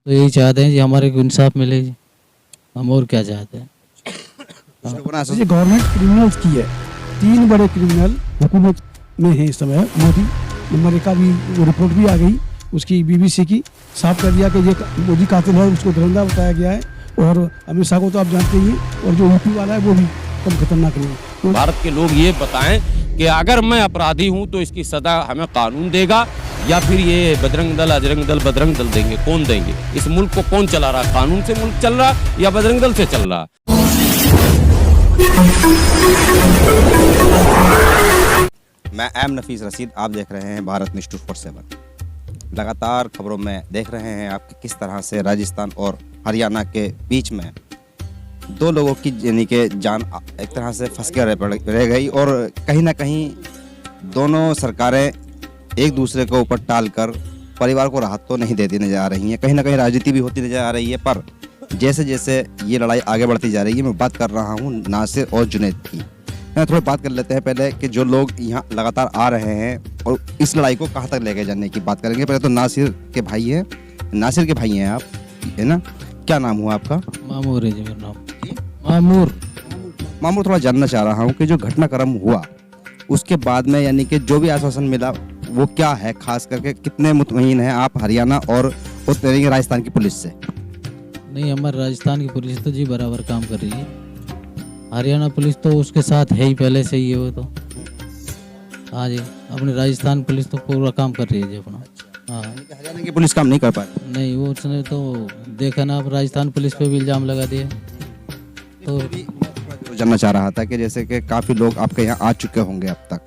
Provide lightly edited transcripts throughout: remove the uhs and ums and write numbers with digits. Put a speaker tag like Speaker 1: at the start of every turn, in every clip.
Speaker 1: तो यही चाहते हैं जी हमारे को इंसाफ मिले जी, हम और क्या चाहते हैं।
Speaker 2: ये गवर्नमेंट क्रिमिनल्स की है, 3 बड़े क्रिमिनल हुकूमत में है इस समय। मोदी नंबर 1 का भी वो रिपोर्ट भी आ गई उसकी बीबीसी की, साफ कर दिया कि ये मोदी कातिल है, उसको धुरंधा बताया गया है। और अमित शाह को तो आप जानते ही हैं, और जो यूपी वाला है वो भी कम खतरनाक नहीं है। तो
Speaker 3: भारत के लोग ये बताएं कि अगर मैं अपराधी हूं तो इसकी सजा हमें कानून देगा या फिर ये बजरंग दल अजरंग दल बजरंग दल देंगे? कौन देंगे? इस मुल्क को कौन चला रहा? कानून से मुल्क चल रहा या बजरंग दल से चल रहा?
Speaker 4: मैं एम नफीस रशीद, आप देख रहे हैं भारत न्यूज़ 24/7। लगातार खबरों में देख रहे हैं आप कि किस तरह से राजस्थान और हरियाणा के बीच में 2 लोगों की यानी कि जान एक तरह से फंस के रह गई, और कहीं ना कहीं दोनों सरकारें एक दूसरे के ऊपर टाल कर परिवार को राहत तो नहीं देती नजर आ रही हैं। कहीं ना कहीं राजनीति भी होती नजर आ रही है, पर जैसे जैसे ये लड़ाई आगे बढ़ती जा रही है, मैं बात कर रहा हूँ नासिर और जुनैद की। मैं थोड़ी बात कर लेते हैं पहले कि जो लोग यहाँ लगातार आ रहे हैं और इस लड़ाई को कहाँ तक लेके जाने की बात करेंगे। पहले तो नासिर के भाई हैं, नासिर के भाई हैं आप, है ना? क्या नाम हुआ आपका?
Speaker 1: मामूर है जी मेरा नाम। मामूर।
Speaker 4: मामूर, थोड़ा जानना चाह रहा हूँ कि जो घटनाक्रम हुआ उसके बाद में यानी कि जो भी आश्वासन मिला वो क्या है, खास करके कितने मुतमईन हैं आप हरियाणा और राजस्थान की पुलिस से?
Speaker 1: नहीं, हमारे राजस्थान की पुलिस तो जी बराबर काम कर रही है, हरियाणा पुलिस तो उसके साथ है ही पहले से ही है वो तो। हाँ जी, अपनी राजस्थान पुलिस तो पूरा काम कर रही है जी अपना। हाँ,
Speaker 4: हरियाणा की पुलिस काम नहीं कर पाई?
Speaker 1: नहीं, वो उसने तो देखा ना, आप राजस्थान पुलिस पे भी इल्ज़ाम लगा दिए। तो
Speaker 4: जानना चाह रहा था कि जैसे कि काफ़ी लोग आपके यहाँ आ चुके होंगे अब तक,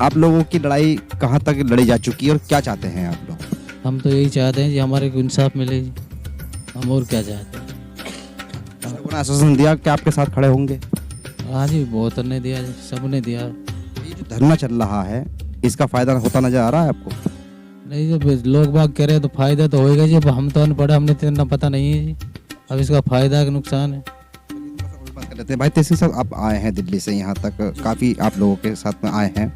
Speaker 4: आप लोगों की लड़ाई कहाँ तक लड़ी जा चुकी है और क्या चाहते हैं आप लोग?
Speaker 1: हम तो यही चाहते हैं जी हमारे को इंसाफ मिले जी, हम और क्या चाहते हैं।
Speaker 4: उन्होंने आश्वासन दिया कि आपके साथ खड़े होंगे?
Speaker 1: हाँ जी, बहुत ने दिया जी, सब ने दिया।
Speaker 4: ये जो धरना चल रहा है इसका फायदा होता नजर आ रहा है आपको?
Speaker 1: नहीं, जब लोग बाग कह रहे हैं तो फायदा तो होएगा जी, अब हम तो अनपढ़, हमने तो इतना पता नहीं है जी, अब इसका फायदा का नुकसान है।
Speaker 4: बात कर लेते हैं भाई तेसी साहब, आप आए हैं दिल्ली से यहाँ तक, काफ़ी आप लोगों के साथ में आए हैं।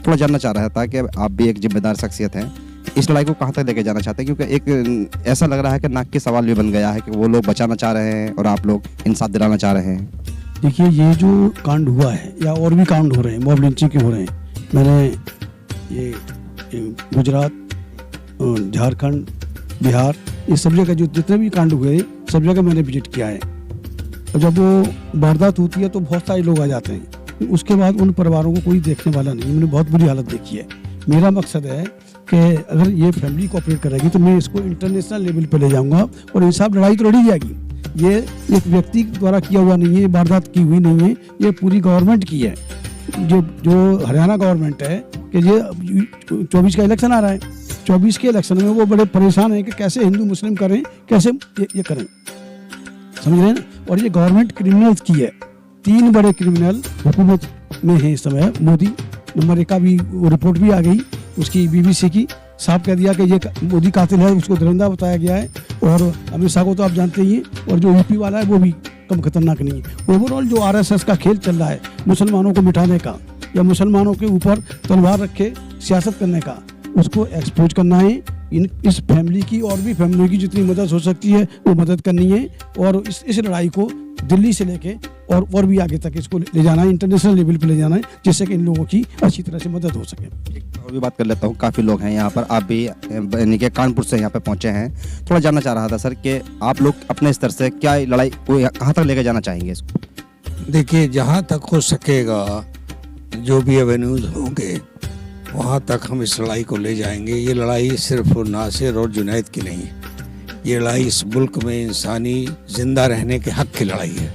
Speaker 4: थोड़ा जानना चाह रहा था कि आप भी एक जिम्मेदार शख्सियत हैं, इस लड़ाई को कहाँ तक लेके जाना चाहते हैं? क्योंकि एक ऐसा लग रहा है कि नाक के सवाल भी बन गया है कि वो लोग बचाना चाह रहे हैं और आप लोग इंसाफ दिलाना चाह रहे हैं।
Speaker 2: देखिए, ये जो कांड हुआ है या और भी कांड हो रहे हैं, मॉब लिंचिंग के हो रहे हैं, मैंने ये गुजरात, झारखंड, बिहार, ये सब जगह जो जितने भी कांड हुए सब जगह मैंने विजिट किया है। और जब वो वारदात होती है तो बहुत सारे लोग आ जाते हैं, उसके बाद उन परिवारों को कोई देखने वाला नहीं। मैंने बहुत बुरी हालत देखी है। मेरा मकसद है कि अगर ये फैमिली कोऑपरेट करेगी तो मैं इसको इंटरनेशनल लेवल पर ले जाऊंगा और इंसाफ लड़ाई तो लड़ी जाएगी। ये एक व्यक्ति द्वारा किया हुआ नहीं है, वारदात की हुई नहीं है, ये पूरी गवर्नमेंट की है। जो हरियाणा गवर्नमेंट है कि ये 24 का इलेक्शन आ रहा है, 24 के इलेक्शन में वो बड़े परेशान हैं कि कैसे हिंदू मुस्लिम करें, कैसे ये करें, समझ रहे हैं ना? और ये गवर्नमेंट क्रिमिनल्स की है, 3 बड़े क्रिमिनल हुकूमत में है इस समय। मोदी नंबर 1 का भी वो रिपोर्ट भी आ गई उसकी बीबीसी की, साफ कर दिया कि ये मोदी कातिल है, उसको धुरंधा बताया गया है। और अमित शाह को तो आप जानते ही हैं, और जो यूपी वाला है वो भी कम खतरनाक नहीं है। ओवरऑल जो आरएसएस का खेल चल रहा है मुसलमानों को मिटाने का या मुसलमानों के ऊपर तलवार रखे सियासत करने का, उसको एक्सपोज करना है। इस फैमिली की और भी फैमिली की जितनी मदद हो सकती है वो मदद करनी है, और इस लड़ाई को दिल्ली से लेके और भी आगे तक इसको ले जाना है, इंटरनेशनल लेवल पे ले जाना है, जिससे कि इन लोगों की अच्छी तरह से मदद हो सके।
Speaker 4: और भी बात कर लेता हूँ, काफ़ी लोग हैं यहाँ पर, आप भी यानी कि कानपुर से यहाँ पे पहुँचे हैं। थोड़ा जानना चाह रहा था सर कि आप लोग अपने स्तर से क्या लड़ाई को कहाँ तक लेके जाना चाहेंगे इसको?
Speaker 5: देखिए, जहाँ तक हो सकेगा जो भी एवेन्यूज होंगे वहाँ तक हम इस लड़ाई को ले जाएंगे। ये लड़ाई सिर्फ नासिर और जुनैद की नहीं है, ये लड़ाई इस मुल्क में इंसानी जिंदा रहने के हक की लड़ाई है।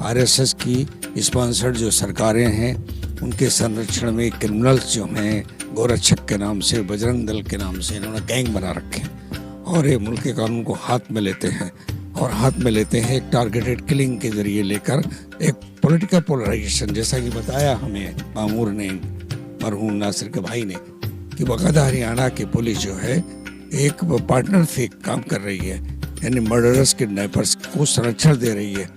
Speaker 5: आरएसएस की स्पॉन्सर्ड जो सरकारें हैं उनके संरक्षण में क्रिमिनल्स जो हैं, गोरक्षक के नाम से, बजरंग दल के नाम से इन्होंने गैंग बना रखे हैं और ये मुल्क के कानून को हाथ में लेते हैं, और हाथ में लेते हैं एक टारगेटेड किलिंग के जरिए लेकर एक पॉलिटिकल पोलराइजेशन, जैसा कि बताया हमें मामूर ने, मरहूम नासिर के भाई ने, कि बाकायदा हरियाणा की पुलिस जो है एक पार्टनर से काम कर रही है, यानी मर्डरर्स किडनैपर्स को संरक्षण दे रही है।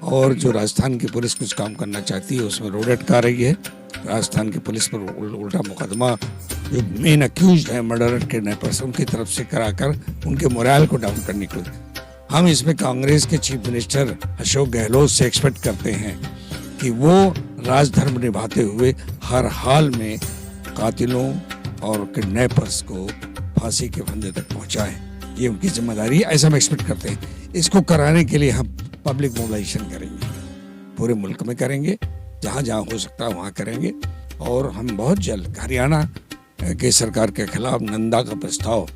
Speaker 5: और जो राजस्थान की पुलिस कुछ काम करना चाहती है उसमें रोड अटका रही है, राजस्थान की पुलिस पर उल्टा मुकदमा जो मेन अक्यूज हैं मर्डर किडनैपर्स, उनकी तरफ से कराकर उनके मोरल को डाउन करने को। हम इसमें कांग्रेस के चीफ मिनिस्टर अशोक गहलोत से एक्सपेक्ट करते हैं कि वो राजधर्म निभाते हुए हर हाल में कातिलों और किडनैपर्स को फांसी के फंदे तक पहुंचाएं। ये उनकी जिम्मेदारी है, ऐसा हम एक्सपेक्ट करते हैं। इसको कराने के लिए हम पब्लिक मोबिलाइजेशन करेंगे, पूरे मुल्क में करेंगे, जहाँ जहाँ हो सकता है वहाँ करेंगे। और हम बहुत जल्द हरियाणा के सरकार के खिलाफ नंदा का प्रस्ताव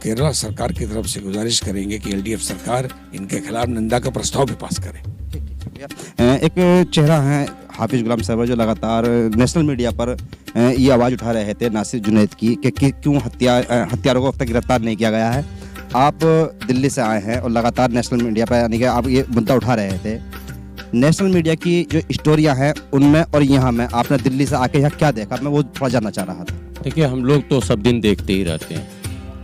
Speaker 5: केरला सरकार की तरफ से गुजारिश करेंगे कि एलडीएफ सरकार इनके खिलाफ नंदा का प्रस्ताव भी पास करे।
Speaker 4: एक चेहरा है हाफिज गुलाम सरवर, जो लगातार नेशनल मीडिया पर ये आवाज़ उठा रहे थे नासिर जुनैद की कि क्यों हत्यारों को अब तक गिरफ्तार नहीं किया गया है। आप दिल्ली से आए हैं और लगातार नेशनल मीडिया पर यानी कि आप ये मुद्दा उठा रहे थे। नेशनल मीडिया की जो स्टोरियां हैं उनमें और यहाँ में आपने दिल्ली से आके यहाँ क्या देखा, मैं वो थोड़ा जानना चाह रहा था।
Speaker 3: देखिए, हम लोग तो सब दिन देखते ही रहते हैं।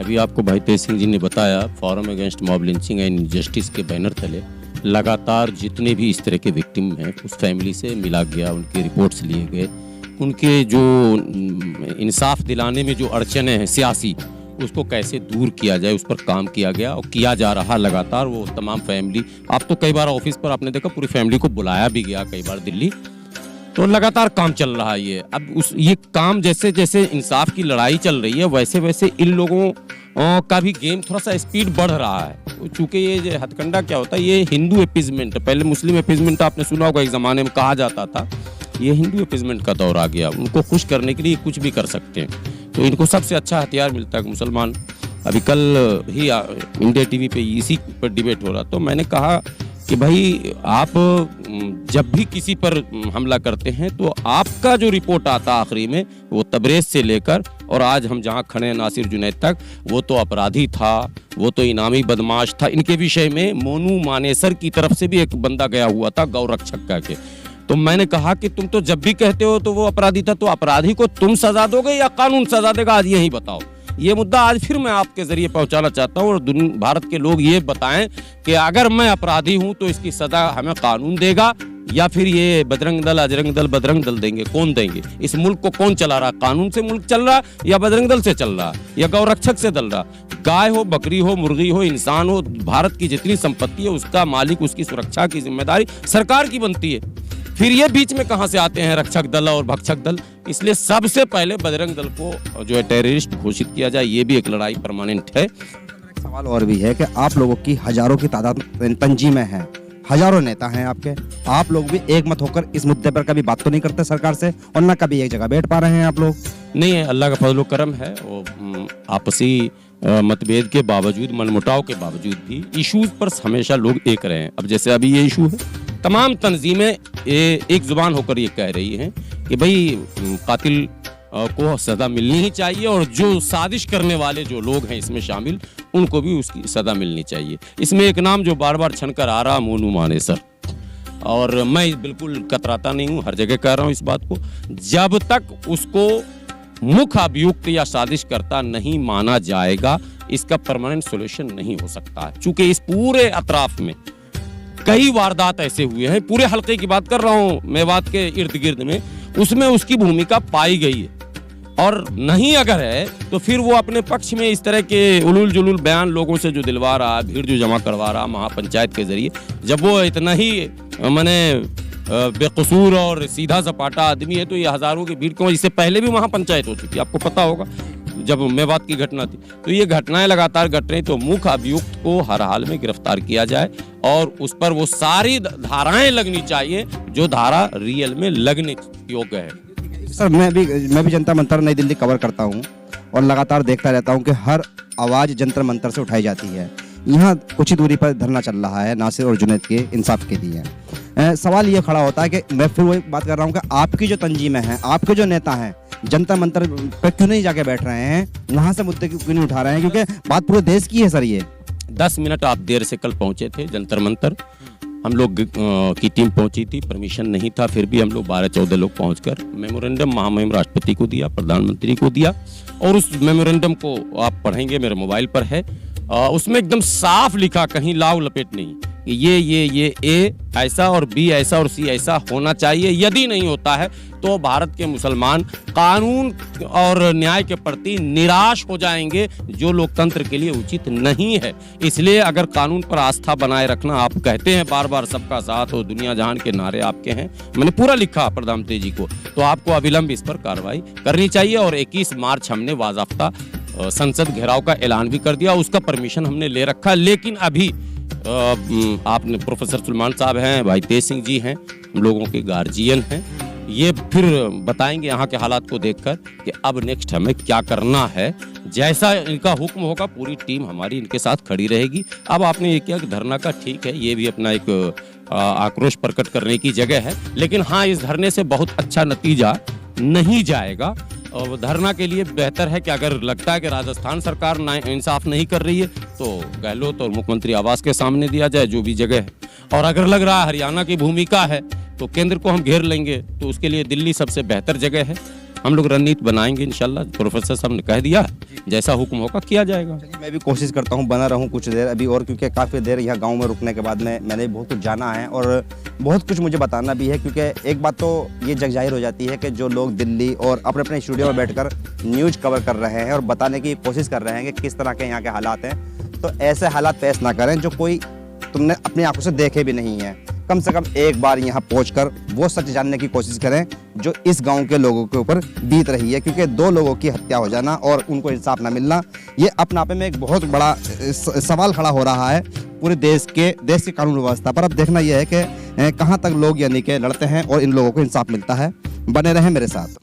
Speaker 3: अभी आपको भाई तेज सिंह जी ने बताया, forum against mob lynching and injustice के बैनर तले लगातार जितने भी इस तरह के विक्टिम हैं उस फैमिली से मिला गया, उनके रिपोर्ट्स लिए गए, उनके जो इंसाफ दिलाने में जो अड़चने हैं सियासी, उसको कैसे दूर किया जाए उस पर काम किया गया और किया जा रहा लगातार। वो तमाम फैमिली, आप तो कई बार ऑफिस पर आपने देखा पूरी फैमिली को बुलाया भी गया कई बार दिल्ली, तो लगातार काम चल रहा है ये। अब ये काम जैसे जैसे इंसाफ की लड़ाई चल रही है वैसे वैसे इन लोगों का भी गेम थोड़ा सा स्पीड बढ़ रहा है। चूँकि ये जो हथकंडा क्या होता है, ये हिंदू अपीजमेंट, पहले मुस्लिम अपीजमेंट आपने सुना होगा एक ज़माने में कहा जाता था, ये हिंदू अपीजमेंट का दौर आ गया। उनको खुश करने के लिए कुछ भी कर सकते हैं, तो इनको सबसे अच्छा हथियार मिलता है मुसलमान। अभी कल ही इंडिया टीवी पे इसी पर डिबेट हो रहा, तो मैंने कहा कि भाई आप जब भी किसी पर हमला करते हैं तो आपका जो रिपोर्ट आता आखिरी में वो तबरेज से लेकर और आज हम जहां खड़े हैं नासिर जुनैद तक, वो तो अपराधी था, वो तो इनामी बदमाश था। इनके विषय में मोनू मानेसर की तरफ से भी एक बंदा गया हुआ था गौरक्षक का के। तो मैंने कहा कि तुम तो जब भी कहते हो तो वो अपराधी था, तो अपराधी को तुम सजा दोगे या कानून सजा देगा, आज यही बताओ। ये मुद्दा आज फिर मैं आपके जरिए पहुंचाना चाहता हूं और भारत के लोग ये बताएं कि अगर मैं अपराधी हूं तो इसकी सजा हमें कानून देगा या फिर ये बजरंग दल अजरंग दल बजरंग दल देंगे। कौन देंगे? इस मुल्क को कौन चला रहा? कानून से मुल्क चल रहा या बजरंग दल से चल रहा या गौरक्षक से चल रहा? गाय हो, बकरी हो, मुर्गी हो, इंसान हो, भारत की जितनी संपत्ति है उसका मालिक, उसकी सुरक्षा की जिम्मेदारी सरकार की बनती है। फिर ये बीच में कहां से आते हैं रक्षक दल और भक्षक दल? इसलिए सबसे पहले बजरंग दल को जो है टेररिस्ट घोषित किया जाए, ये भी एक लड़ाई परमानेंट है।
Speaker 4: सवाल और भी है कि आप लोगों की हजारों की तादाद तंजीमें हैं, हजारों नेता हैं आपके, आप लोग भी एक मत होकर इस मुद्दे पर कभी बात तो नहीं करते सरकार से और ना कभी एक जगह बैठ पा रहे हैं आप लोग?
Speaker 3: नहीं है, अल्लाह का फजल करम है। वो आपसी मतभेद के बावजूद, मनमुटाव के बावजूद भी इशूज पर हमेशा लोग एक रहे हैं। अब जैसे अभी ये इशू है, तमाम तंजीमें एक जुबान होकर ये कह रही हैं कि भाई कातिल को सज़ा मिलनी ही चाहिए और जो साजिश करने वाले जो लोग हैं इसमें शामिल, उनको भी उसकी सज़ा मिलनी चाहिए। इसमें एक नाम जो बार बार छनकर आ रहा, मोनू मानेसर, और मैं बिल्कुल कतराता नहीं हूँ, हर जगह कह रहा हूँ इस बात को, जब तक उसको मुख्य अभियुक्त या साजिश करता नहीं माना जाएगा इसका परमानेंट सोल्यूशन नहीं हो सकता है। चूंकि इस पूरे अतराफ में कई वारदात ऐसे हुए हैं, पूरे हल्के की बात कर रहा हूँ, मेवात के इर्द गिर्द में, उसमें उसकी भूमिका पाई गई है। और नहीं अगर है तो फिर वो अपने पक्ष में इस तरह के उलूल जुलूल बयान लोगों से जो दिलवा रहा, भीड़ जो जमा करवा रहा महापंचायत के जरिए, जब वो इतना ही माने बेकसूर और सीधा सपाटा आदमी है तो ये हजारों की भीड़ क्यों? इससे पहले भी महापंचायत हो चुकी, आपको पता होगा, जब मेवात की घटना थी। तो ये घटनाएं लगातार घट रही, तो मुख्य अभियुक्त को हर हाल में गिरफ्तार किया जाए और उस पर वो सारी धाराएं लगनी चाहिए जो धारा रियल में लगने योग्य है।
Speaker 4: सर, मैं भी जंतर मंतर नई दिल्ली कवर करता हूँ और लगातार देखता रहता हूँ कि हर आवाज़ जंतर मंतर से उठाई जाती है। यहाँ कुछ ही दूरी पर धरना चल रहा है नासिर और जुनैद के इंसाफ के लिए। सवाल ये खड़ा होता है कि मैं फिर वही बात कर रहा हूँ कि आपकी जो तंजीमें हैं, आपके जो नेता हैं, जंतर मंतर पर क्यों नहीं जाके बैठ रहे हैं, वहाँ से मुद्दे क्यों नहीं उठा रहे हैं? क्योंकि बात पूरे देश की है सर। ये
Speaker 3: 10 मिनट आप देर से कल पहुँचे थे जंतर मंतर, हम लोग की टीम पहुंची थी, परमिशन नहीं था, फिर भी हम लोग 12-14 लोग पहुंचकर मेमोरेंडम महामहिम राष्ट्रपति को दिया, प्रधानमंत्री को दिया। और उस मेमोरेंडम को आप पढ़ेंगे, मेरे मोबाइल पर है, उसमें एकदम साफ लिखा, कहीं लाव लपेट नहीं, ये ए ऐसा और बी ऐसा और सी ऐसा होना चाहिए। यदि नहीं होता है तो भारत के मुसलमान कानून और न्याय के प्रति निराश हो जाएंगे, जो लोकतंत्र के लिए उचित नहीं है। इसलिए अगर कानून पर आस्था बनाए रखना, आप कहते हैं बार बार सबका साथ और दुनिया जहान के नारे आपके हैं, मैंने पूरा लिखा प्रधानमंत्री जी को, तो आपको अविलंब इस पर कार्रवाई करनी चाहिए। और 21 मार्च हमने वाज़ाफ्ता संसद घेराव का ऐलान भी कर दिया, उसका परमिशन हमने ले रखा। लेकिन अभी आपने प्रोफेसर सुलेमान साहब हैं, भाई तेज सिंह जी हैं, हम लोगों के गार्जियन हैं, ये फिर बताएंगे यहाँ के हालात को देखकर कि अब नेक्स्ट हमें क्या करना है। जैसा इनका हुक्म होगा पूरी टीम हमारी इनके साथ खड़ी रहेगी। अब आपने ये किया कि धरना का ठीक है, ये भी अपना एक आक्रोश प्रकट करने की जगह है, लेकिन हाँ, इस धरने से बहुत अच्छा नतीजा नहीं जाएगा। और धरना के लिए बेहतर है कि अगर लगता है कि राजस्थान सरकार इंसाफ नहीं कर रही है तो गहलोत और मुख्यमंत्री आवास के सामने दिया जाए, जो भी जगह है। और अगर लग रहा है हरियाणा की भूमिका है तो केंद्र को हम घेर लेंगे, तो उसके लिए दिल्ली सबसे बेहतर जगह है। हम लोग रणनीति बनाएंगे इंशाल्लाह, प्रोफेसर साहब ने कह दिया, जैसा हुक्म होगा किया जाएगा।
Speaker 4: मैं भी कोशिश करता हूँ बना रहूँ कुछ देर अभी और, क्योंकि काफ़ी देर यहाँ गांव में रुकने के बाद मैंने बहुत कुछ जाना है और बहुत कुछ मुझे बताना भी है। क्योंकि एक बात तो ये जग जाहिर हो जाती है कि जो लोग दिल्ली और अपने अपने स्टूडियो में बैठकर न्यूज़ कवर कर रहे हैं और बताने की कोशिश कर रहे हैं कि किस तरह के यहाँ के हालात हैं, तो ऐसे हालात पेश ना करें जो कोई तुमने अपनी आंखों से देखे भी नहीं है। कम से कम एक बार यहाँ पहुंचकर वो सच जानने की कोशिश करें जो इस गांव के लोगों के ऊपर बीत रही है। क्योंकि 2 लोगों की हत्या हो जाना और उनको इंसाफ ना मिलना, ये अपने आप में एक बहुत बड़ा सवाल खड़ा हो रहा है पूरे देश की कानून व्यवस्था पर। अब देखना यह है कि कहाँ तक लोग यानी कि लड़ते हैं और इन लोगों को इंसाफ मिलता है। बने रहें मेरे साथ।